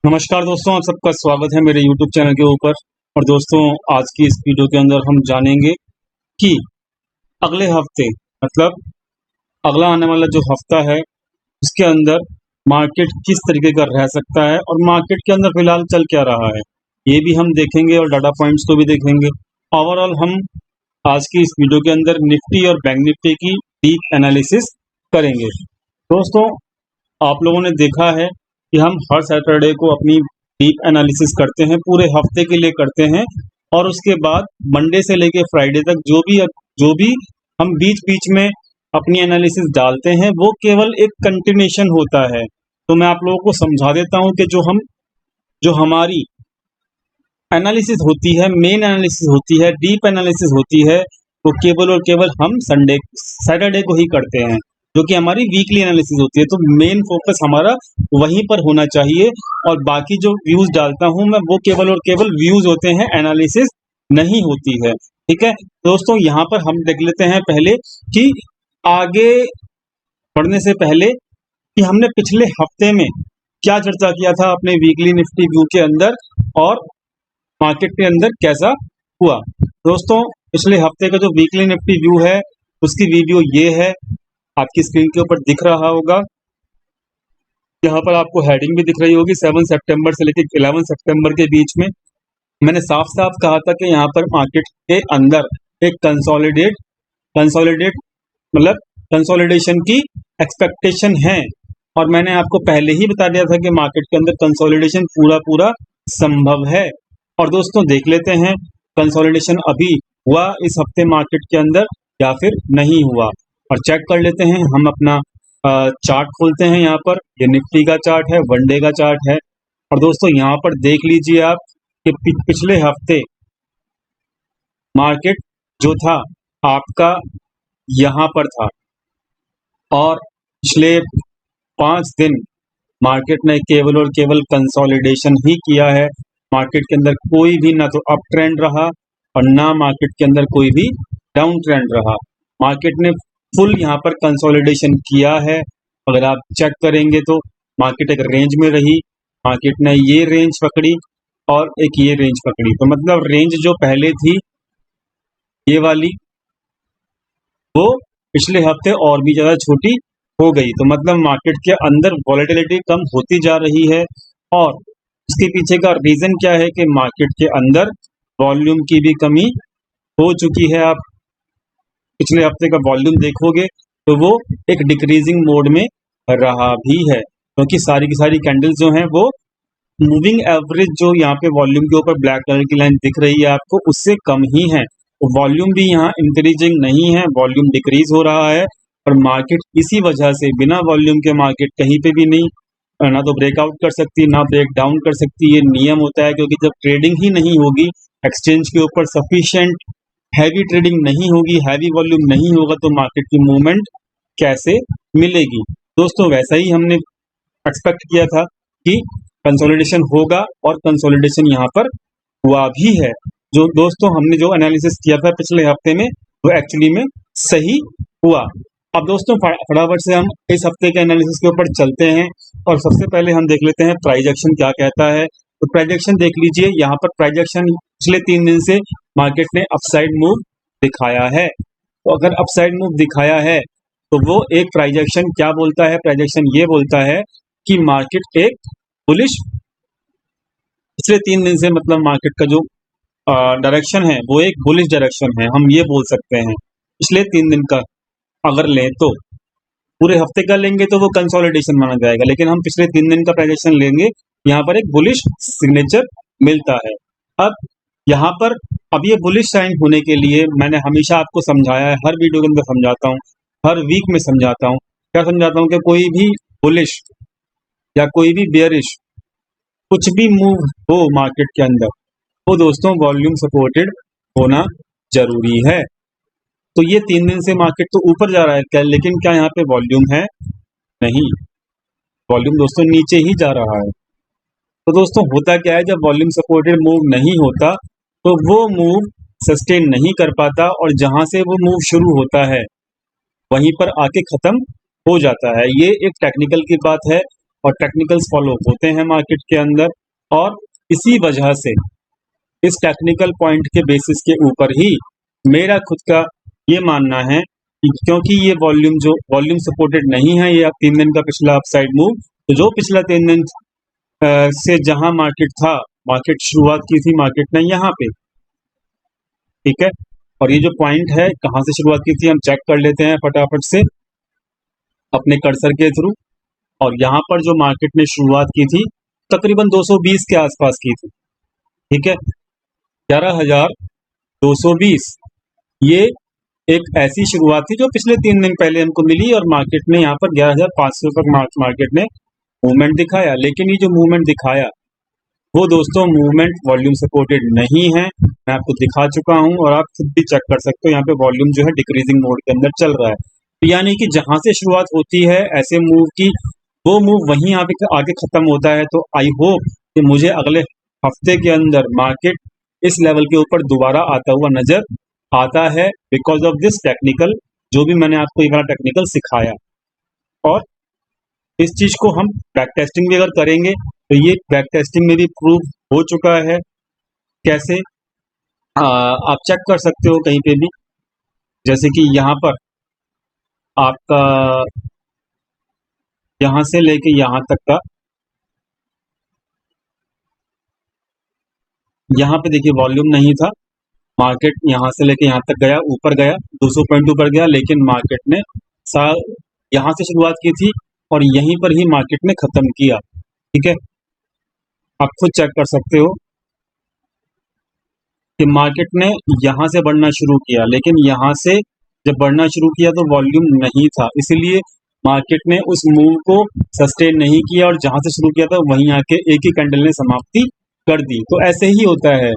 नमस्कार दोस्तों, आप सबका स्वागत है मेरे YouTube चैनल के ऊपर। और दोस्तों, आज की इस वीडियो के अंदर हम जानेंगे कि अगले हफ्ते मतलब अगला आने वाला जो हफ्ता है उसके अंदर मार्केट किस तरीके का रह सकता है और मार्केट के अंदर फिलहाल चल क्या रहा है, ये भी हम देखेंगे और डाटा पॉइंट्स को भी देखेंगे। ओवरऑल हम आज की इस वीडियो के अंदर निफ्टी और बैंक निफ्टी की डीप एनालिसिस करेंगे। दोस्तों, आप लोगों ने देखा है कि हम हर सैटरडे को अपनी डीप एनालिसिस करते हैं, पूरे हफ्ते के लिए करते हैं, और उसके बाद मंडे से लेके फ्राइडे तक जो भी हम बीच बीच में अपनी एनालिसिस डालते हैं वो केवल एक कंटिन्यूएशन होता है। तो मैं आप लोगों को समझा देता हूं कि जो हमारी एनालिसिस होती है, मेन एनालिसिस होती है, डीप एनालिसिस होती है, वो केवल और केवल हम सैटरडे को ही करते हैं, जो कि हमारी वीकली एनालिसिस होती है। तो मेन फोकस हमारा वहीं पर होना चाहिए, और बाकी जो व्यूज डालता हूं मैं वो केवल और केवल व्यूज होते हैं, एनालिसिस नहीं होती है। ठीक है दोस्तों, यहाँ पर हम देख लेते हैं पहले कि आगे बढ़ने से पहले कि हमने पिछले हफ्ते में क्या चर्चा किया था अपने वीकली निफ्टी व्यू के अंदर और मार्केट के अंदर कैसा हुआ। दोस्तों, पिछले हफ्ते का जो वीकली निफ्टी व्यू है उसकी वीडियो ये है, आपकी स्क्रीन के ऊपर दिख रहा होगा। यहाँ पर आपको हेडिंग भी दिख रही होगी, 7 सितंबर से लेकर 11 सितंबर के बीच में मैंने साफ साफ कहा था कि यहाँ पर मार्केट के अंदर एक कंसोलिडेट मतलब कंसोलिडेशन की एक्सपेक्टेशन है, और मैंने आपको पहले ही बता दिया था कि मार्केट के अंदर कंसोलिडेशन पूरा संभव है। और दोस्तों, देख लेते हैं कंसोलिडेशन अभी हुआ इस हफ्ते मार्केट के अंदर या फिर नहीं हुआ, और चेक कर लेते हैं। हम अपना चार्ट खोलते हैं, यहाँ पर ये निफ्टी का चार्ट है, वन डे का चार्ट है। और दोस्तों, यहाँ पर देख लीजिए आप कि पिछले हफ्ते मार्केट जो था आपका यहाँ पर था, और पिछले 5 दिन मार्केट ने केवल और केवल कंसोलिडेशन ही किया है। मार्केट के अंदर कोई भी ना तो अप ट्रेंड रहा और ना मार्केट के अंदर कोई भी डाउन ट्रेंड रहा। मार्केट ने फुल यहाँ पर कंसोलिडेशन किया है। अगर आप चेक करेंगे तो मार्केट एक रेंज में रही, मार्केट ने ये रेंज पकड़ी और एक ये रेंज पकड़ी। तो मतलब रेंज जो पहले थी ये वाली, वो पिछले हफ्ते और भी ज़्यादा छोटी हो गई। तो मतलब मार्केट के अंदर वॉलेटिलिटी कम होती जा रही है, और इसके पीछे का रीज़न क्या है कि मार्केट के अंदर वॉल्यूम की भी कमी हो चुकी है। आप पिछले हफ्ते का वॉल्यूम देखोगे तो वो एक डिक्रीजिंग मोड में रहा भी है, क्योंकि सारी की सारी कैंडल्स जो हैं वो मूविंग एवरेज जो यहाँ पे वॉल्यूम के ऊपर ब्लैक कलर की लाइन दिख रही है आपको, उससे कम ही है। तो वॉल्यूम भी यहाँ इंक्रीजिंग नहीं है, वॉल्यूम डिक्रीज हो रहा है। और मार्केट इसी वजह से बिना वॉल्यूम के मार्केट कहीं पे भी नहीं, ना तो ब्रेकआउट कर सकती ना ब्रेक डाउन कर सकती। ये नियम होता है, क्योंकि जब ट्रेडिंग ही नहीं होगी एक्सचेंज के ऊपर, सफिशिएंट हैवी ट्रेडिंग नहीं होगी, हैवी वॉल्यूम नहीं होगा, तो मार्केट की मूवमेंट कैसे मिलेगी। दोस्तों, वैसा ही हमने एक्सपेक्ट किया था कि कंसोलिडेशन होगा, और कंसोलिडेशन यहाँ पर हुआ भी है। जो दोस्तों हमने जो एनालिसिस किया था पिछले हफ्ते में वो एक्चुअली में सही हुआ। अब दोस्तों, फटाफट से हम इस हफ्ते के एनालिसिस के ऊपर चलते हैं, और सबसे पहले हम देख लेते हैं प्राइस एक्शन क्या कहता है। तो प्राइस एक्शन देख लीजिए, यहाँ पर प्राइस एक्शन पिछले 3 दिन से मार्केट ने अपसाइड मूव दिखाया है। तो अगर अपसाइड मूव दिखाया है तो वो एक प्राइस एक्शन क्या बोलता है, प्राइस एक्शन ये बोलता है कि मार्केट एक बुलिश, पिछले 3 दिन से मतलब मार्केट का जो डायरेक्शन है वो एक बुलिश डायरेक्शन है, हम ये बोल सकते हैं। पिछले 3 दिन का अगर लें तो, पूरे हफ्ते का लेंगे तो वो कंसोलिडेशन माना जाएगा, लेकिन हम पिछले 3 दिन का प्राइजेक्शन लेंगे, यहाँ पर एक बुलिश सिग्नेचर मिलता है। अब यहाँ पर अब ये बुलिश साइन होने के लिए मैंने हमेशा आपको समझाया है, हर वीडियो के अंदर समझाता हूँ, हर वीक में समझाता हूँ। क्या समझाता हूँ कि कोई भी बुलिश या कोई भी बेयरिश कुछ भी मूव हो मार्केट के अंदर, तो दोस्तों वॉल्यूम सपोर्टेड होना जरूरी है। तो ये 3 दिन से मार्केट तो ऊपर जा रहा है क्या, लेकिन क्या यहाँ पे वॉल्यूम है? नहीं, वॉल्यूम दोस्तों नीचे ही जा रहा है। तो दोस्तों होता क्या है, जब वॉल्यूम सपोर्टेड मूव नहीं होता तो वो मूव सस्टेन नहीं कर पाता, और जहां से वो मूव शुरू होता है वहीं पर आके खत्म हो जाता है। ये एक टेक्निकल की बात है, और टेक्निकल्स फॉलो होते हैं मार्केट के अंदर। और इसी वजह से इस टेक्निकल पॉइंट के बेसिस के ऊपर ही मेरा खुद का ये मानना है कि क्योंकि ये वॉल्यूम सपोर्टेड नहीं है, ये अब 3 दिन का पिछला अपसाइड मूव, तो जो पिछला 3 दिन से जहां मार्केट था, मार्केट शुरुआत की थी मार्केट ने यहाँ पे, ठीक है। और ये जो पॉइंट है कहाँ से शुरुआत की थी हम चेक कर लेते हैं फटाफट से अपने कर्सर के थ्रू। और यहाँ पर जो मार्केट ने शुरुआत की थी तकरीबन 220 के आसपास की थी, ठीक है, 11,220। ये एक ऐसी शुरुआत थी जो पिछले 3 दिन पहले हमको मिली और मार्केट ने यहाँ पर 11,500 तक मार्केट ने मूवमेंट दिखाया। लेकिन ये जो मूवमेंट दिखाया वो दोस्तों मूवमेंट वॉल्यूम सपोर्टेड नहीं है, मैं आपको दिखा चुका हूं और आप खुद भी चेक कर सकते हो। यहाँ पे वॉल्यूम जो है डिक्रीजिंग मोड के अंदर चल रहा है, तो यानी कि जहां से शुरुआत होती है ऐसे मूव की, वो मूव वहीं आगे खत्म होता है। तो आई होप कि मुझे अगले हफ्ते के अंदर मार्केट इस लेवल के ऊपर दोबारा आता हुआ नजर आता है, बिकॉज ऑफ दिस टेक्निकल, जो भी मैंने आपको ये वाला टेक्निकल सिखाया। और इस चीज को हम बैक टेस्टिंग भी अगर करेंगे तो ये बैक टेस्टिंग में भी प्रूव हो चुका है। कैसे आप चेक कर सकते हो कहीं पे भी, जैसे कि यहाँ पर आपका यहाँ से लेके यहाँ तक का, यहाँ पे देखिए वॉल्यूम नहीं था, मार्केट यहाँ से लेके यहाँ तक गया, ऊपर गया 200 पॉइंट ऊपर गया, लेकिन मार्केट ने यहाँ से शुरुआत की थी और यहीं पर ही मार्केट ने खत्म किया, ठीक है। आप खुद चेक कर सकते हो कि मार्केट ने यहाँ से बढ़ना शुरू किया, लेकिन यहाँ से जब बढ़ना शुरू किया तो वॉल्यूम नहीं था, इसीलिए मार्केट ने उस मूव को सस्टेन नहीं किया और जहां से शुरू किया था वहीं आके एक ही कैंडल ने समाप्ति कर दी। तो ऐसे ही होता है,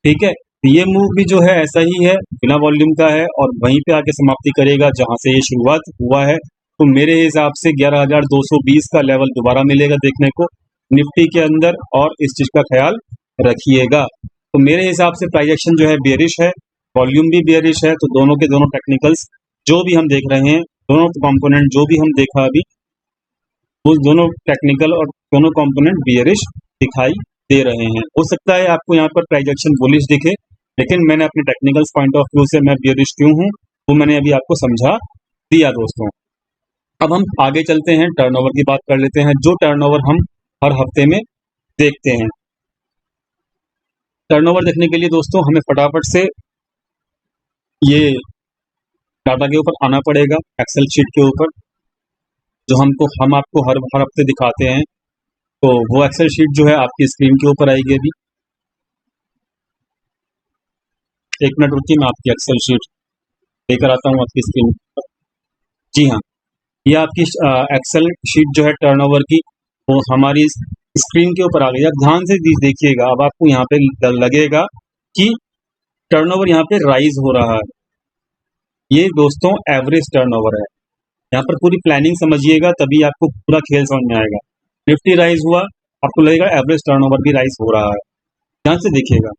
ठीक है। ये मूव भी जो है ऐसा ही है, बिना वॉल्यूम का है और वहीं पे आके समाप्ति करेगा जहां से ये शुरुआत हुआ है। तो मेरे हिसाब से 11,220 का लेवल दोबारा मिलेगा देखने को निफ्टी के अंदर, और इस चीज का ख्याल रखिएगा। तो मेरे हिसाब से प्राइस एक्शन जो है बेयरिश है, वॉल्यूम भी बेयरिश है, तो दोनों के दोनों टेक्निकल्स जो भी हम देख रहे हैं, दोनों कंपोनेंट जो भी हम देखा अभी, वो दोनों टेक्निकल और दोनों कंपोनेंट बेयरिश दिखाई दे रहे हैं। हो सकता है आपको यहाँ पर प्राइस एक्शन बुलिश दिखे, लेकिन मैंने अपने टेक्निकल्स पॉइंट ऑफ व्यू से मैं बेयरिश क्यों हूँ वो मैंने अभी आपको समझा दिया दोस्तों। अब हम आगे चलते हैं, टर्नओवर की बात कर लेते हैं, जो टर्नओवर हम हर हफ्ते में देखते हैं। टर्नओवर देखने के लिए दोस्तों हमें फटाफट से ये डाटा के ऊपर आना पड़ेगा, एक्सेल शीट के ऊपर, जो हम आपको हर हफ्ते दिखाते हैं। तो वो एक्सेल शीट जो है आपकी स्क्रीन के ऊपर आएगी। अभी 1 मिनट रुकिए, मैं आपकी एक्सेल शीट लेकर आता हूँ आपकी स्क्रीन पर। जी हाँ, ये आपकी एक्सेल शीट जो है टर्नओवर की, वो हमारी स्क्रीन के ऊपर आ गई। अब ध्यान से देखिएगा, अब आपको यहाँ पे लगेगा कि टर्नओवर यहाँ पे राइज हो रहा है। ये दोस्तों एवरेज टर्नओवर है, यहाँ पर पूरी प्लानिंग समझिएगा तभी आपको पूरा खेल समझ में आएगा। निफ्टी राइज हुआ, आपको लगेगा एवरेज टर्नओवर भी राइज हो रहा है। ध्यान से देखिएगा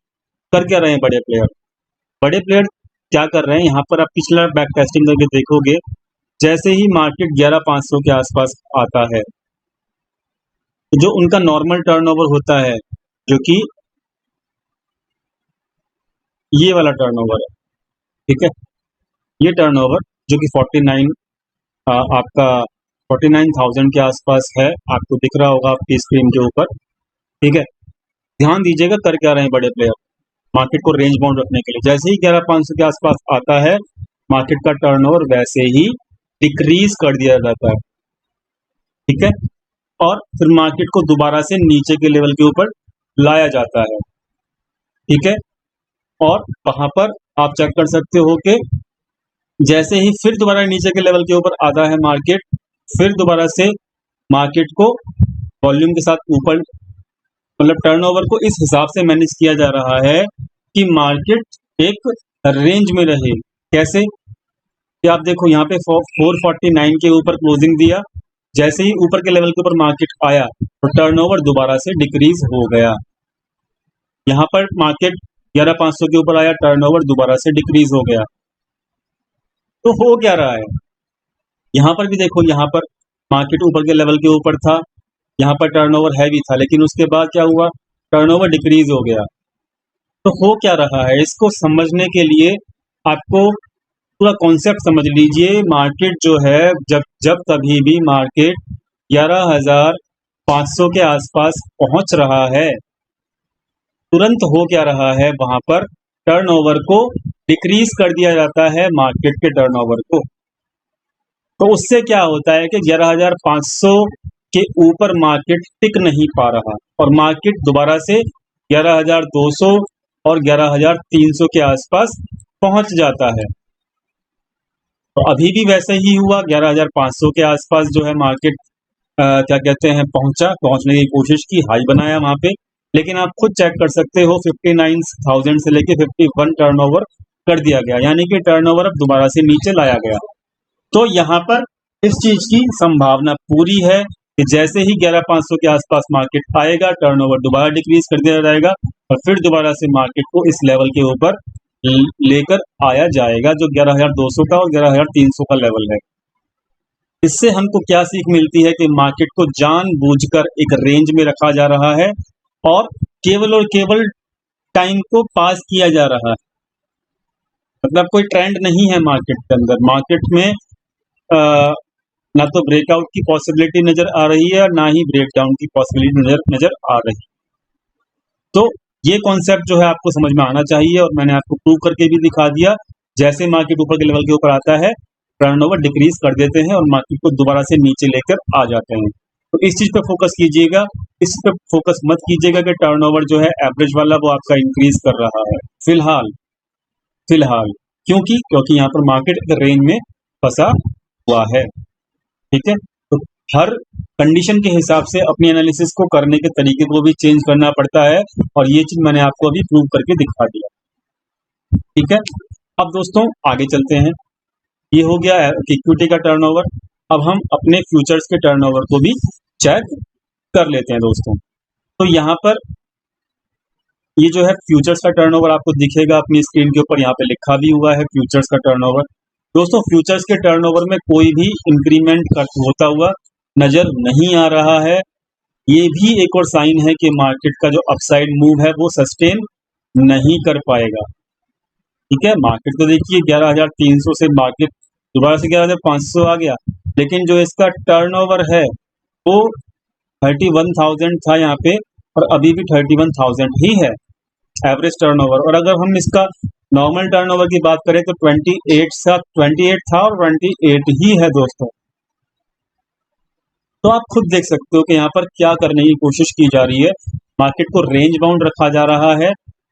कर क्या रहे हैं बड़े प्लेयर। बड़े प्लेयर क्या कर रहे हैं, यहाँ पर आप पिछला बैक टेस्टिंग करके देखोगे, जैसे ही मार्केट 11,500 के आसपास आता है, तो जो उनका नॉर्मल टर्नओवर होता है, जो कि ये वाला टर्नओवर है, ठीक है, ये टर्नओवर जो कि 49 आपका 49,000 के आसपास है, आपको दिख रहा होगा आपकी स्क्रीन के ऊपर, ठीक है। ध्यान दीजिएगा कर क्या रहे हैं बड़े प्लेयर, मार्केट को रेंज बाउंड रखने के लिए जैसे ही 11,500 के आसपास आता है, मार्केट का टर्नओवर वैसे ही डिक्रीज कर दिया जाता है, ठीक है, और फिर मार्केट को दोबारा से नीचे के लेवल के ऊपर लाया जाता है, ठीक है। और वहां पर आप चेक कर सकते हो कि जैसे ही फिर दोबारा नीचे के लेवल के ऊपर आता है मार्केट, फिर दोबारा से मार्केट को वॉल्यूम के साथ ऊपर, मतलब टर्नओवर को इस हिसाब से मैनेज किया जा रहा है कि मार्केट एक रेंज में रहे। कैसे कि आप देखो यहाँ पे 449 के ऊपर क्लोजिंग दिया, जैसे ही ऊपर के लेवल के ऊपर मार्केट आया तो टर्नओवर दोबारा से डिक्रीज हो गया। यहाँ पर मार्केट 11,500 के ऊपर आया, टर्नओवर दोबारा से डिक्रीज हो गया। तो हो क्या रहा है, यहाँ पर भी देखो, यहाँ पर मार्केट ऊपर के लेवल के ऊपर था, यहाँ पर टर्नओवर हैवी था, लेकिन उसके बाद क्या हुआ, टर्नओवर डिक्रीज हो गया। तो हो क्या रहा है, इसको समझने के लिए आपको पूरा कॉन्सेप्ट समझ लीजिए। मार्केट जो है, जब जब कभी भी मार्केट 11,500 के आसपास पहुंच रहा है, तुरंत हो क्या रहा है, वहां पर टर्नओवर को डिक्रीज कर दिया जाता है, मार्केट के टर्नओवर को। तो उससे क्या होता है कि 11,500 के ऊपर मार्केट टिक नहीं पा रहा और मार्केट दोबारा से 11,200 और 11,300 के आसपास पहुंच जाता है। तो अभी भी वैसे ही हुआ, 11,500 के आसपास जो है मार्केट क्या कहते हैं पहुंचने की कोशिश की, हाई बनाया वहां पे, लेकिन आप खुद चेक कर सकते हो 59,000 से लेके 51 टर्नओवर कर दिया गया, यानी कि टर्नओवर अब दोबारा से नीचे लाया गया। तो यहाँ पर इस चीज की संभावना पूरी है कि जैसे ही 11,500 के आसपास मार्केट आएगा, टर्नओवर दोबारा डिक्रीज कर दिया जाएगा और फिर दोबारा से मार्केट को इस लेवल के ऊपर लेकर आया जाएगा, जो 11,200 का और 11,300 का लेवल है। इससे हमको क्या सीख मिलती है कि मार्केट को जानबूझकर एक रेंज में रखा जा रहा है और केवल टाइम को पास किया जा रहा है। मतलब कोई ट्रेंड नहीं है मार्केट के अंदर। मार्केट में ना तो ब्रेकआउट की पॉसिबिलिटी नजर आ रही है और ना ही ब्रेकडाउन की पॉसिबिलिटी नजर आ रही है। तो ये कॉन्सेप्ट जो है आपको समझ में आना चाहिए और मैंने आपको प्रूव करके भी दिखा दिया। जैसे मार्केट ऊपर के लेवल के ऊपर आता है, टर्नओवर डिक्रीज कर देते हैं और मार्केट को दोबारा से नीचे लेकर आ जाते हैं। तो इस चीज पे फोकस कीजिएगा, इस पे फोकस मत कीजिएगा कि टर्नओवर जो है एवरेज वाला वो आपका इंक्रीज कर रहा है फिलहाल। क्योंकि यहाँ पर मार्केट एक रेंज में फंसा हुआ है। ठीक है, तो हर कंडीशन के हिसाब से अपनी एनालिसिस को करने के तरीके को भी चेंज करना पड़ता है और ये चीज मैंने आपको अभी प्रूव करके दिखा दिया। ठीक है, अब दोस्तों आगे चलते हैं। ये हो गया इक्विटी का टर्नओवर। अब हम अपने फ्यूचर्स के टर्नओवर को भी चेक कर लेते हैं दोस्तों। तो यहाँ पर ये जो है फ्यूचर्स का टर्नओवर आपको दिखेगा अपनी स्क्रीन के ऊपर, यहाँ पे लिखा भी हुआ है फ्यूचर्स का टर्नओवर। दोस्तों फ्यूचर्स के टर्नओवर में कोई भी इंक्रीमेंट होता हुआ नजर नहीं आ रहा है। ये भी एक और साइन है कि मार्केट का जो अपसाइड मूव है वो सस्टेन नहीं कर पाएगा। ठीक है, मार्केट तो देखिए 11,300 से मार्केट दोबारा से 11,500 आ गया, लेकिन जो इसका टर्नओवर है वो 31,000 था यहाँ पे और अभी भी 31,000 ही है एवरेज टर्नओवर। और अगर हम इसका नॉर्मल टर्नओवर की बात करें तो 28 था और 28 ही है दोस्तों। तो आप खुद देख सकते हो कि यहाँ पर क्या करने की कोशिश की जा रही है। मार्केट को रेंज बाउंड रखा जा रहा है,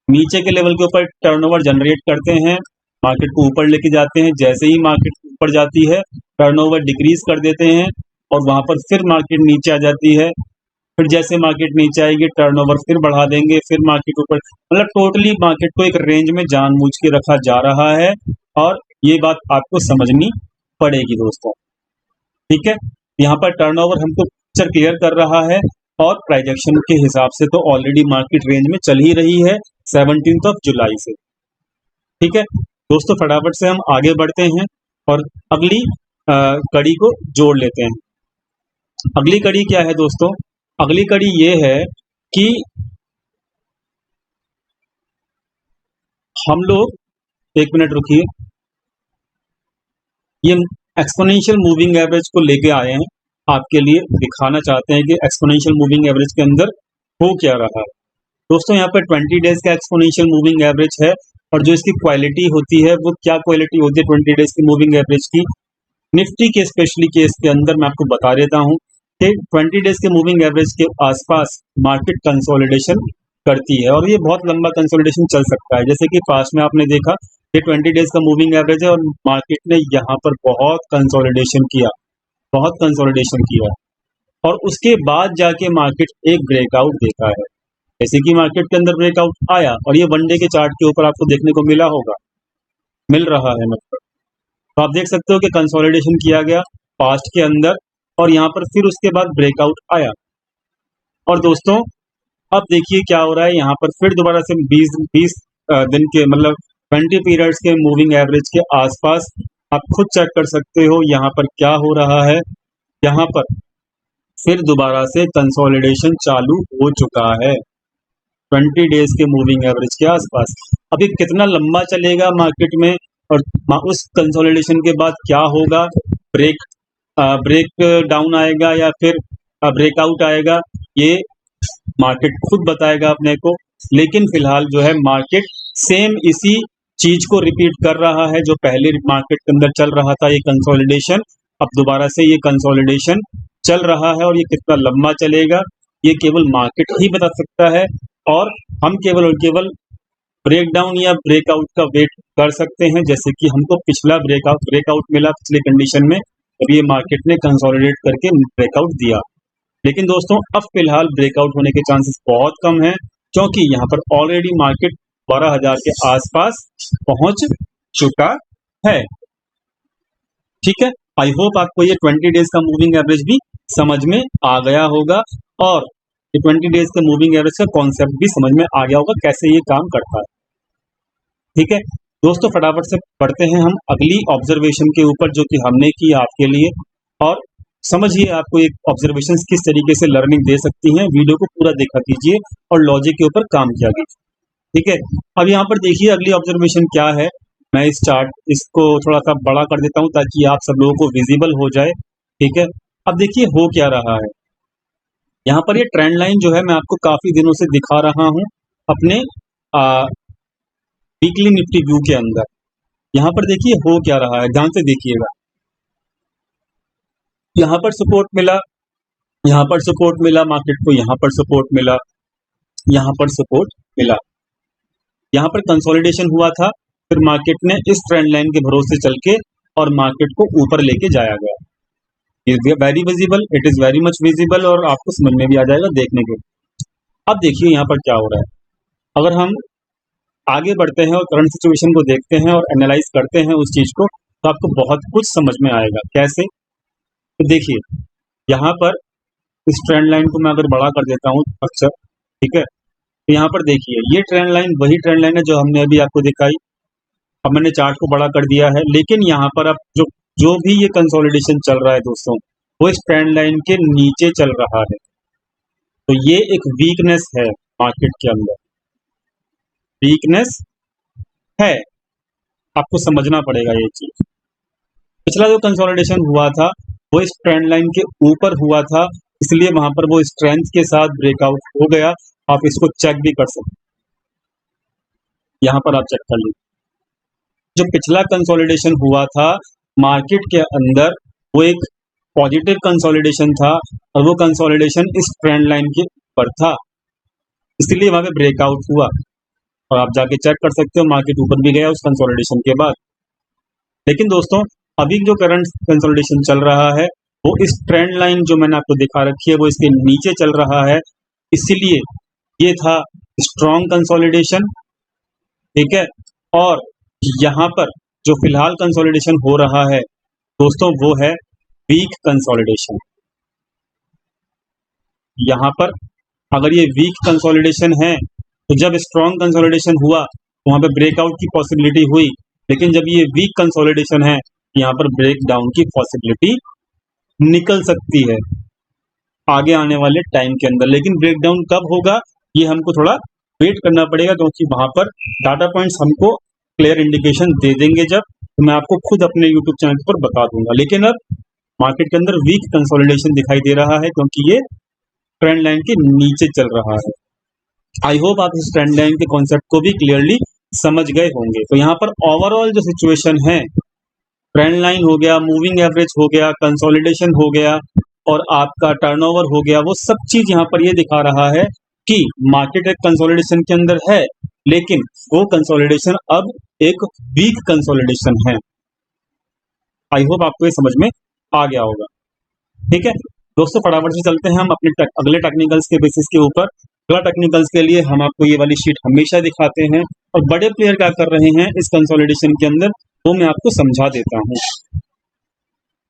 नीचे के लेवल के ऊपर टर्नओवर जनरेट करते हैं, मार्केट को ऊपर लेके जाते हैं। जैसे ही मार्केट ऊपर जाती है टर्नओवर डिक्रीज कर देते हैं और वहां पर फिर मार्केट नीचे आ जाती है। फिर जैसे मार्केट नीचे आएगी टर्नओवर फिर बढ़ा देंगे, फिर मार्केट ऊपर। मतलब टोटली मार्केट को एक रेंज में जानबूझ के रखा जा रहा है और ये बात आपको समझनी पड़ेगी दोस्तों। ठीक है, यहाँ पर टर्नओवर हमको पिक्चर क्लियर कर रहा है और प्राइजेक्शन के हिसाब से तो ऑलरेडी मार्केट रेंज में चल ही रही है 17 जुलाई से। ठीक है दोस्तों, फटाफट से हम आगे बढ़ते हैं और अगली कड़ी को जोड़ लेते हैं। अगली कड़ी क्या है दोस्तों? अगली कड़ी ये है कि हम लोग, एक मिनट रुकिए, ये एक्सपोनेंशियल मूविंग एवरेज को लेके आए हैं, आपके लिए दिखाना चाहते हैं कि एक्सपोनेंशियल मूविंग एवरेज के अंदर हो क्या रहा है। दोस्तों यहाँ पर 20 डेज का एक्सपोनेंशियल मूविंग एवरेज है और जो इसकी क्वालिटी होती है वो क्या क्वालिटी होती है 20 डेज की मूविंग एवरेज की। निफ्टी के स्पेशली केस के अंदर मैं आपको बता देता हूँ कि 20 डेज के मूविंग एवरेज के आसपास मार्केट कंसोलिडेशन करती है और ये बहुत लंबा कंसोलिडेशन चल सकता है। जैसे कि पास्ट में आपने देखा कि 20 डेज का मूविंग एवरेज है और मार्केट ने यहाँ पर बहुत कंसोलिडेशन किया और उसके बाद जाके मार्केट एक ब्रेकआउट देता है। जैसे कि मार्केट के अंदर ब्रेकआउट आया और ये वन डे के चार्ट के ऊपर आपको देखने को मिल रहा है मतलब। तो आप देख सकते हो कि कंसोलिडेशन किया गया पास्ट के अंदर और यहाँ पर फिर उसके बाद ब्रेकआउट आया। और दोस्तों अब देखिए क्या हो रहा है, यहाँ पर फिर दोबारा से 20 दिन के मतलब 20 पीरियड्स के मूविंग एवरेज के आसपास आप खुद चेक कर सकते हो यहाँ पर क्या हो रहा है। यहाँ पर फिर दोबारा से कंसोलिडेशन चालू हो चुका है 20 डेज के मूविंग एवरेज के आसपास। अभी कितना लंबा चलेगा मार्केट में और उस कंसोलिडेशन के बाद क्या होगा, ब्रेक ब्रेक डाउन आएगा या फिर ब्रेकआउट आएगा, ये मार्केट खुद बताएगा अपने को। लेकिन फिलहाल जो है मार्केट सेम इसी चीज को रिपीट कर रहा है जो पहले मार्केट के अंदर चल रहा था, ये कंसोलिडेशन। अब दोबारा से ये कंसोलिडेशन चल रहा है और ये कितना लंबा चलेगा ये केवल मार्केट ही बता सकता है, और हम केवल और केवल ब्रेकडाउन या ब्रेकआउट का वेट कर सकते हैं। जैसे कि हमको पिछला ब्रेकआउट मिला पिछले कंडीशन में, अब ये मार्केट ने कंसोलिडेट करके ब्रेकआउट दिया। लेकिन दोस्तों अब फिलहाल ब्रेकआउट होने के चांसेस बहुत कम हैं, क्योंकि यहाँ पर ऑलरेडी मार्केट 12,000 के आसपास पहुंच चुका है। ठीक है, आई होप आपको ये 20 डेज का मूविंग एवरेज भी समझ में आ गया होगा, और ये 20 डेज का मूविंग एवरेज का कॉन्सेप्ट भी समझ में आ गया होगा कैसे ये काम करता है। ठीक है दोस्तों, फटाफट से पढ़ते हैं हम अगली ऑब्जर्वेशन के ऊपर जो कि हमने की आपके लिए, और समझिए आपको एक ऑब्जर्वेशन किस तरीके से लर्निंग दे सकती हैं। वीडियो को पूरा देखा कीजिए और लॉजिक के ऊपर काम किया कीजिए। ठीक है, अब यहाँ पर देखिए अगली ऑब्जर्वेशन क्या है। मैं इस चार्ट इसको थोड़ा सा बड़ा कर देता हूँ ताकि आप सब लोगों को विजिबल हो जाए। ठीक है, अब देखिए हो क्या रहा है। यहाँ पर ये ट्रेंड लाइन जो है मैं आपको काफी दिनों से दिखा रहा हूँ अपने वीकली निफ्टी व्यू के अंदर। यहाँ पर देखिए हो क्या रहा है, ध्यान से देखिएगा। यहाँ पर सपोर्ट मिला, यहाँ पर सपोर्ट मिला मार्केट को, यहाँ पर सपोर्ट मिला, यहाँ पर सपोर्ट मिला, यहाँ पर कंसोलिडेशन हुआ था, फिर मार्केट ने इस ट्रेंड लाइन के भरोसे चल के और मार्केट को ऊपर लेके जाया गया। Very visible, it is very much visible, और आपको समझ में भी आ जाएगा देखने के। अब देखिए यहाँ पर क्या हो रहा है। अगर हम आगे बढ़ते हैं और करंट सिचुएशन को देखते हैं और एनालाइज करते हैं उस चीज को, तो आपको बहुत कुछ समझ में आएगा। कैसे, तो देखिए यहाँ पर इस ट्रेंड लाइन को मैं अगर बड़ा कर देता हूँ अक्सर, ठीक है, तो यहाँ पर देखिए ये ट्रेंड लाइन वही ट्रेंड लाइन है जो हमने अभी आपको दिखाई। अब मैंने चार्ट को बड़ा कर दिया है, लेकिन यहाँ पर अब जो भी ये कंसोलिडेशन चल रहा है दोस्तों, वो इस ट्रेंड लाइन के नीचे चल रहा है। तो ये एक वीकनेस है मार्केट के अंदर, वीकनेस है, आपको समझना पड़ेगा ये चीज। पिछला जो कंसोलिडेशन हुआ था वो इस ट्रेंड लाइन के ऊपर हुआ था, इसलिए वहां पर वो स्ट्रेंथ के साथ ब्रेकआउट हो गया। आप इसको चेक भी कर सकते, यहाँ पर आप चेक कर लीजिए। जो पिछला कंसोलिडेशन हुआ था मार्केट के अंदर, वो एक पॉजिटिव कंसोलिडेशन था, और वो कंसोलिडेशन इस ट्रेंड लाइन के ऊपर था, इसलिए वहां पे ब्रेकआउट हुआ। और आप जाके चेक कर सकते हो मार्केट ऊपर भी गया उस कंसोलिडेशन के बाद। लेकिन दोस्तों अभी जो करंट कंसोलिडेशन चल रहा है वो इस ट्रेंड लाइन जो मैंने आपको दिखा रखी है वो इसके नीचे चल रहा है, इसीलिए ये था स्ट्रॉन्ग कंसोलिडेशन। ठीक है, और यहाँ पर जो फिलहाल कंसोलिडेशन हो रहा है दोस्तों वो है वीक कंसोलिडेशन। यहाँ पर अगर ये वीक कंसोलिडेशन है तो जब स्ट्रॉन्ग कंसोलिडेशन हुआ वहां पे ब्रेकआउट की पॉसिबिलिटी हुई, लेकिन जब ये वीक कंसोलिडेशन है यहाँ पर ब्रेक डाउन की पॉसिबिलिटी निकल सकती है आगे आने वाले टाइम के अंदर। लेकिन ब्रेकडाउन कब होगा ये हमको थोड़ा वेट करना पड़ेगा, क्योंकि वहां पर डाटा पॉइंट्स हमको क्लियर इंडिकेशन दे देंगे जब, तो मैं आपको खुद अपने यूट्यूब चैनल पर बता दूंगा। लेकिन अब मार्केट के अंदर वीक कंसोलिडेशन दिखाई दे रहा है क्योंकि ये ट्रेंड लाइन के नीचे चल रहा है। आई होप आप इस ट्रेंड लाइन के कॉन्सेप्ट को भी क्लियरली समझ गए होंगे। तो यहाँ पर ओवरऑल जो सिचुएशन है, ट्रेंड लाइन हो गया, मूविंग एवरेज हो गया, कंसोलिडेशन हो गया और आपका टर्नओवर हो गया, वो सब चीज यहाँ पर ये दिखा रहा है कि मार्केट एक कंसोलिडेशन के अंदर है, लेकिन वो कंसोलिडेशन अब एक वीक कंसोलिडेशन है। आई होप आपको ये समझ में आ गया होगा। ठीक है दोस्तों, फटाफट से चलते हैं हम अपने अगले टेक्निकल्स के बेसिस के ऊपर। अगला टेक्निकल्स के लिए हम आपको ये वाली शीट हमेशा दिखाते हैं, और बड़े प्लेयर क्या कर रहे हैं इस कंसोलिडेशन के अंदर वो मैं आपको समझा देता हूँ।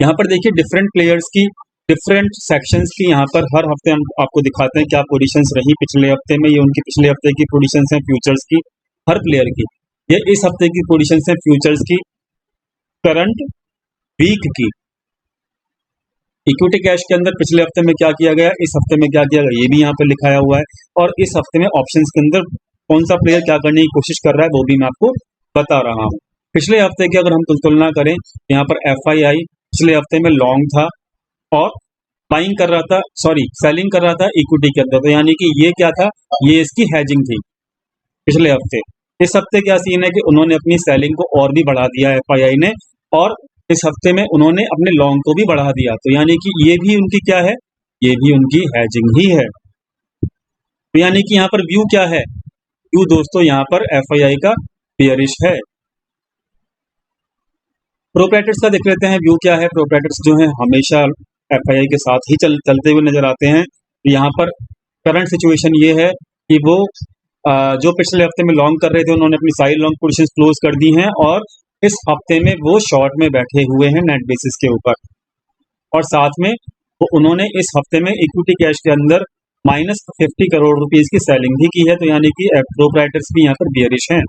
यहाँ पर देखिए डिफरेंट प्लेयर्स की डिफरेंट सेक्शंस की यहाँ पर हर हफ्ते हम आपको दिखाते हैं क्या पोजीशंस रही पिछले हफ्ते में। ये उनकी पिछले हफ्ते की पोजीशंस हैं फ्यूचर्स की हर प्लेयर की, ये इस हफ्ते की पोजीशंस हैं फ्यूचर्स की करंट वीक की। इक्विटी कैश के अंदर पिछले हफ्ते में क्या किया गया, इस हफ्ते में क्या किया गया, ये भी यहाँ पे लिखाया हुआ है। और इस हफ्ते में ऑप्शंस के अंदर कौन सा प्लेयर क्या करने की कोशिश कर रहा है वो भी मैं आपको बता रहा हूँ। पिछले हफ्ते की अगर हम तुलना करें, यहाँ पर FII पिछले हफ्ते में लॉन्ग था और बाइंग कर रहा था, सॉरी सेलिंग कर रहा था इक्विटी के अंदर, तो यानी कि ये क्या था, ये इसकी हैजिंग थी पिछले हफ्ते। इस हफ्ते क्या सीन है कि उन्होंने अपनी सेलिंग को और भी बढ़ा दिया FII ने, और इस हफ्ते में उन्होंने अपने लॉन्ग को भी बढ़ा दिया, तो यानी कि ये भी उनकी क्या है, ये भी उनकी हैजिंग ही है। तो यानी कि यहाँ पर व्यू क्या है, व्यू दोस्तों यहाँ पर FII का बेयरिश है। प्रोप्राइटर्स का देख लेते हैं व्यू क्या है। प्रोप्राइटर्स जो है हमेशा FII के साथ ही चलते हुए नजर आते हैं। यहाँ पर करंट सिचुएशन ये है कि वो जो पिछले हफ्ते में लॉन्ग कर रहे थे उन्होंने अपनी सारी लॉन्ग पोजीशंस क्लोज कर दी हैं, और इस हफ्ते में वो शॉर्ट में बैठे हुए हैं नेट बेसिस के ऊपर, और साथ में वो उन्होंने इस हफ्ते में इक्विटी कैश के अंदर -50 करोड़ रुपीस की सेलिंग भी की है, तो यानी कि प्रोप्राइटर्स भी यहाँ पर बियरिश हैं।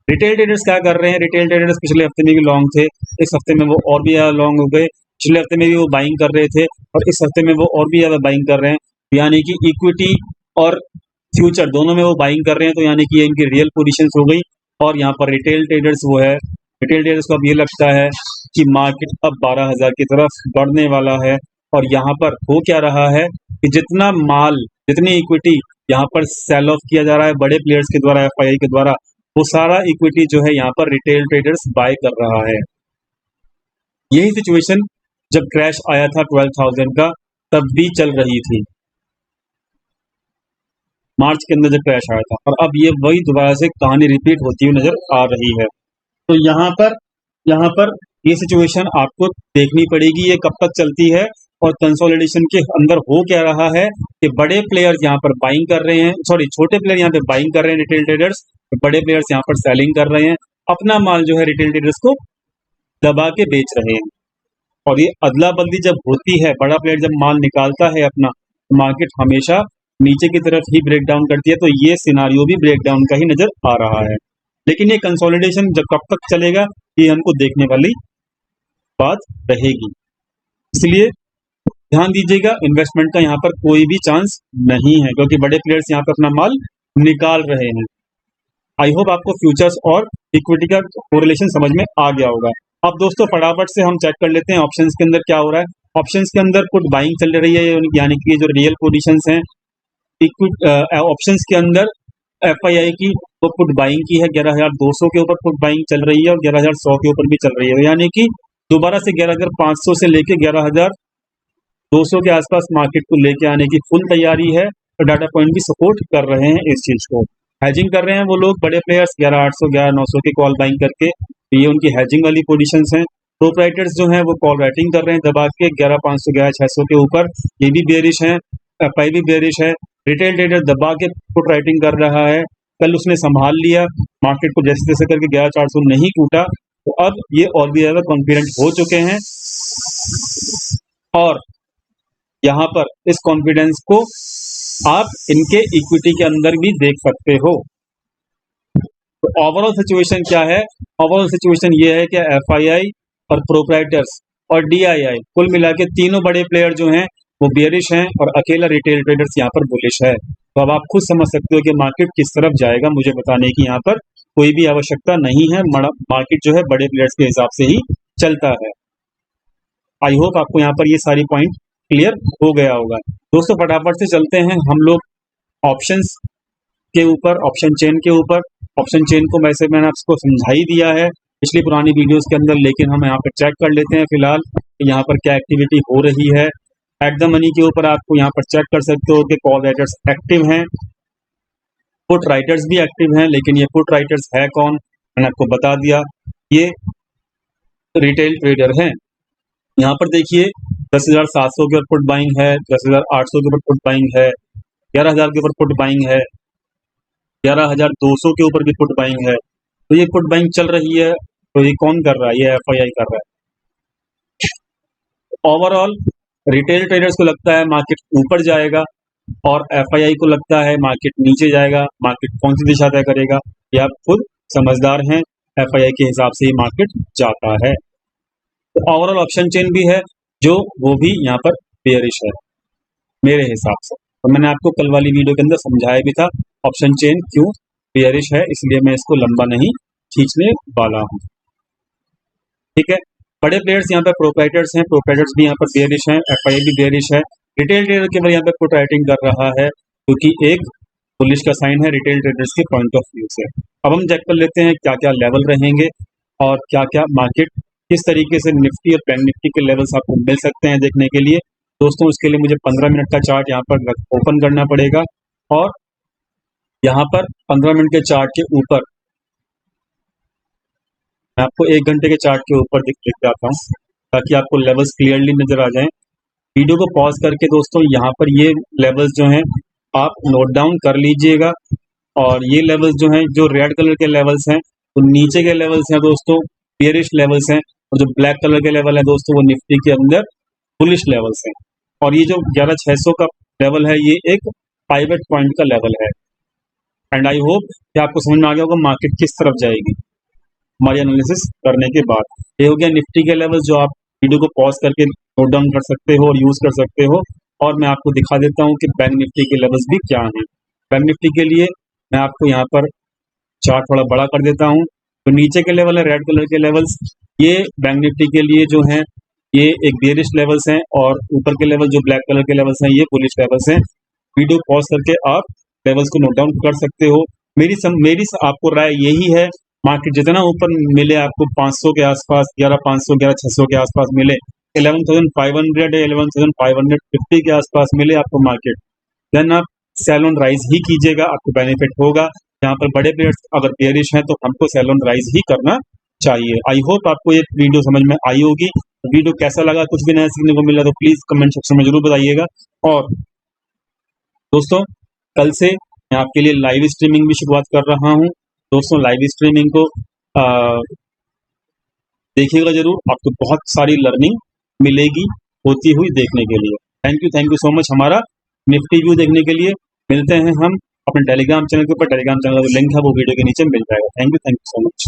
रिटेल ट्रेडर्स क्या कर रहे हैं, रिटेल ट्रेडर्स पिछले हफ्ते में भी लॉन्ग थे, इस हफ्ते में वो और भी ज़्यादा लॉन्ग हो गए। पिछले हफ्ते में भी वो बाइंग कर रहे थे और इस हफ्ते में वो और भी ज़्यादा बाइंग कर रहे हैं, यानी कि इक्विटी और फ्यूचर दोनों में वो बाइंग कर रहे हैं, तो यानी कि ये इनकी रियल पोजीशंस हो गई। और यहाँ पर रिटेल ट्रेडर्स वो है, रिटेल ट्रेडर्स को अब ये लगता है कि मार्केट अब 12,000 की तरफ बढ़ने वाला है, और यहाँ पर हो क्या रहा है कि जितना माल, जितनी इक्विटी यहाँ पर सेल ऑफ किया जा रहा है बड़े प्लेयर्स के द्वारा, FII के द्वारा, वो सारा इक्विटी जो है यहाँ पर रिटेल ट्रेडर्स बाय कर रहा है। यही सिचुएशन जब क्रैश आया था 12,000 का तब भी चल रही थी, मार्च के अंदर जब क्रैश आया था, और अब ये वही दोबारा से कहानी रिपीट होती हुई नजर आ रही है। तो यहाँ पर ये सिचुएशन आपको देखनी पड़ेगी, ये कब तक चलती है, और कंसोलिडेशन के अंदर हो क्या रहा है कि बड़े प्लेयर्स यहाँ पर बाइंग कर रहे हैं, सॉरी छोटे प्लेयर यहाँ पे बाइंग कर रहे हैं रिटेल ट्रेडर्स, बड़े प्लेयर्स यहाँ पर सेलिंग कर रहे हैं, अपना माल जो है रिटेल ट्रेडर्स को दबा के बेच रहे हैं। और ये अदला बदली जब होती है, बड़ा प्लेयर जब माल निकालता है अपना, मार्केट हमेशा नीचे की तरफ ही ब्रेक डाउन करती है, तो ये सिनारियो भी ब्रेक डाउन का ही नजर आ रहा है। लेकिन ये कंसोलिडेशन जब कब तक चलेगा ये हमको देखने वाली बात रहेगी, इसलिए ध्यान दीजिएगा, इन्वेस्टमेंट का यहाँ पर कोई भी चांस नहीं है, क्योंकि बड़े प्लेयर्स यहाँ पर अपना माल निकाल रहे हैं। आई होप आपको फ्यूचर्स और इक्विटी का कोरिलेशन समझ में आ गया होगा। अब दोस्तों फटाफट से हम चेक कर लेते हैं ऑप्शंस के अंदर क्या हो रहा है। ऑप्शंस के अंदर पुट बाइंग चल रही है, यानी कि जो रियल पोजीशंस हैं ऑप्शंस के अंदर FII की वो पुट बाइंग की है, 11,200 के ऊपर पुट बाइंग चल रही है और 11,100 के ऊपर भी चल रही है, यानी कि दोबारा से 11,500 से लेके 11,200 के आसपास मार्केट को लेके आने की फुल तैयारी है, और डाटा पॉइंट भी सपोर्ट कर रहे हैं इस चीज को। हैजिंग कर रहे हैं वो लोग बड़े प्लेयर्स 11,800 11,900 की कॉल बाइंग करके, ये उनकी हैजिंग वाली पोजीशंस हैं। प्रोप्राइटर्स जो हैं वो कॉल राइटिंग कर रहे हैं दबा के 11,500 11,600 के ऊपर, ये भी बेरिश है, FI भी बेरिश है। रिटेल ट्रेडर दबा के पुट राइटिंग कर रहा है, कल उसने संभाल लिया मार्केट को, जैसे जैसे करके 11,400 नहीं टूटा, तो अब ये और भी ज्यादा कॉन्फिडेंट हो चुके हैं, और यहाँ पर इस कॉन्फिडेंस को आप इनके इक्विटी के अंदर भी देख सकते हो। तो ओवरऑल सिचुएशन क्या है, ओवरऑल सिचुएशन ये है कि FII और प्रोप्राइटर्स और DII कुल मिला के तीनों बड़े प्लेयर जो हैं वो बियरिश हैं, और अकेला रिटेल ट्रेडर्स यहाँ पर बुलिश है। तो अब आप खुद समझ सकते हो कि मार्केट किस तरफ जाएगा, मुझे बताने की यहाँ पर कोई भी आवश्यकता नहीं है, मार्केट जो है बड़े प्लेयर्स के हिसाब से ही चलता है। आई होप आपको यहाँ पर ये सारी पॉइंट क्लियर हो गया होगा। दोस्तों फटाफट से चलते हैं हम लोग ऑप्शंस के ऊपर, ऑप्शन चेन के ऊपर। ऑप्शन चेन को वैसे मैंने आपको समझा ही दिया है पिछली पुरानी वीडियोस के अंदर, लेकिन हम यहाँ पर चेक कर लेते हैं फिलहाल यहाँ पर क्या एक्टिविटी हो रही है। एट द मनी के ऊपर आपको यहाँ पर चेक कर सकते हो कि कॉल राइटर्स एक्टिव हैं, पुट राइटर्स भी एक्टिव हैं, लेकिन ये पुट राइटर्स है कौन, मैंने आपको बता दिया, ये रिटेल ट्रेडर हैं। यहाँ पर देखिए 10,700 के ऊपर पुट बाइंग है, 10,800 के ऊपर पुट बाइंग है, 11,000 के ऊपर पुट बाइंग है, 11,200 के ऊपर भी पुट बाइंग है। तो ये पुट बाइंग चल रही है, तो ये कौन कर रहा है, ये FII कर रहा है। ओवरऑल रिटेल ट्रेडर्स को लगता है मार्केट ऊपर जाएगा, और FII को लगता है मार्केट नीचे जाएगा। मार्केट कौन सी दिशा तय करेगा ये आप खुद समझदार हैं, FII के हिसाब से ही मार्केट जाता है। तो ओवरऑल ऑप्शन चेन भी है जो वो भी यहाँ पर बेयरिश है मेरे हिसाब से। तो मैंने आपको कल वाली वीडियो के अंदर समझाया भी था ऑप्शन चेन क्यों बेयरिश है, इसलिए मैं इसको लंबा नहीं खींचने वाला हूँ। ठीक है, बड़े प्लेयर्स यहाँ पर प्रोप्राइटर्स हैं, प्रोप्राइटर्स भी यहाँ पर बेयरिश हैं, एफआई भी बेयरिश है। रिटेल ट्रेडर केवल यहाँ पर पुट राइटिंग कर रहा है क्योंकि एक बुलिश का साइन है रिटेल ट्रेडर्स के पॉइंट ऑफ व्यू से। अब हम चेक कर लेते हैं क्या क्या लेवल रहेंगे और क्या क्या मार्केट किस तरीके से निफ्टी और बैंक निफ्टी के लेवल्स आपको मिल सकते हैं देखने के लिए। दोस्तों उसके लिए मुझे 15 मिनट का चार्ट यहाँ पर ओपन करना पड़ेगा और यहाँ पर 15 मिनट के चार्ट के ऊपर मैं आपको 1 घंटे के चार्ट के ऊपर दिखाता हूँ ताकि आपको लेवल्स क्लियरली नजर आ जाएं। वीडियो को पॉज करके दोस्तों यहाँ पर ये लेवल्स जो हैं आप नोट डाउन कर लीजिएगा और ये लेवल्स जो हैं जो रेड कलर के लेवल्स हैं वो नीचे के लेवल्स हैं दोस्तों, बेयरिश लेवल्स हैं, और जो ब्लैक कलर के लेवल है दोस्तों वो निफ्टी के अंदर बुलिश लेवल्स हैं। और ये जो 11600 का लेवल है ये एक पाइवट पॉइंट का लेवल है। एंड आई होप कि आपको समझ में आ गया होगा मार्केट किस तरफ जाएगी हमारी एनालिसिस करने के बाद। ये हो गया निफ्टी के लेवल जो आप वीडियो को पॉज करके नोट डाउन कर सकते हो और यूज कर सकते हो। और मैं आपको दिखा देता हूँ कि बैंक निफ्टी के लेवल्स भी क्या हैं। बैंक निफ्टी के लिए मैं आपको यहाँ पर चार्ट थोड़ा बड़ा कर देता हूँ। तो नीचे के लेवल है रेड कलर के लेवल्स, ये बैंक निफ्टी के लिए जो हैं ये एक बेयरिश लेवल्स हैं और ऊपर के लेवल जो ब्लैक कलर के लेवल्स हैं ये बुलिश लेवल्स हैं। वीडियो पॉज करके आप लेवल्स को नोट डाउन कर सकते हो। मेरी आपको राय यही है, मार्केट जितना ऊपर मिले आपको 500 के आसपास 11500 11600 के आसपास मिले, 11500 या 11550 के आसपास मिले आपको मार्केट, देन आप सेल ऑन राइज ही कीजिएगा, आपको बेनिफिट होगा। यहाँ पर बड़े प्लेयर्स अगर बेयरिश हैं तो हमको सेल ऑन राइज ही करना चाहिए। आई होप आपको ये वीडियो समझ में आई होगी। वीडियो कैसा लगा, कुछ भी नया सीखने को मिला तो प्लीज कमेंट सेक्शन में जरूर बताइएगा। और दोस्तों कल से मैं आपके लिए लाइव स्ट्रीमिंग भी शुरुआत कर रहा हूँ। दोस्तों लाइव स्ट्रीमिंग को देखिएगा जरूर, आपको बहुत सारी लर्निंग मिलेगी होती हुई देखने के लिए। थैंक यू सो मच हमारा निफ्टी व्यू देखने के लिए। मिलते हैं हम अपने टेलीग्राम चैनल के ऊपर, टेलीग्राम चैनल का लिंक है वो वीडियो के नीचे मिल जाएगा। Thank you so much.